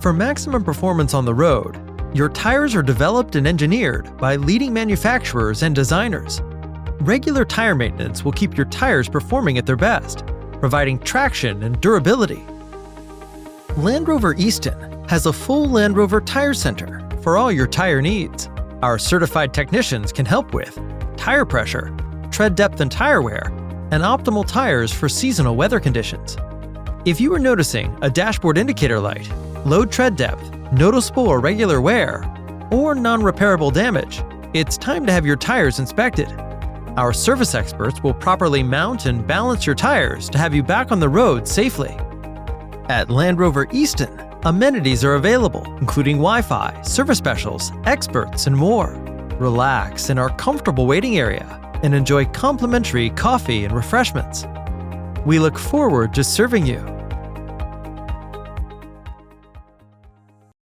For maximum performance on the road, your tires are developed and engineered by leading manufacturers and designers. Regular tire maintenance will keep your tires performing at their best, providing traction and durability. Land Rover Easton has a full Land Rover Tire Center for all your tire needs. Our certified technicians can help with tire pressure, tread depth and tire wear, and optimal tires for seasonal weather conditions. If you are noticing a dashboard indicator light, low tread depth, noticeable or irregular wear, or non-repairable damage, it's time to have your tires inspected. Our service experts will properly mount and balance your tires to have you back on the road safely. At Land Rover Easton, amenities are available, including Wi-Fi, service specials, experts, and more. Relax in our comfortable waiting area and enjoy complimentary coffee and refreshments. We look forward to serving you.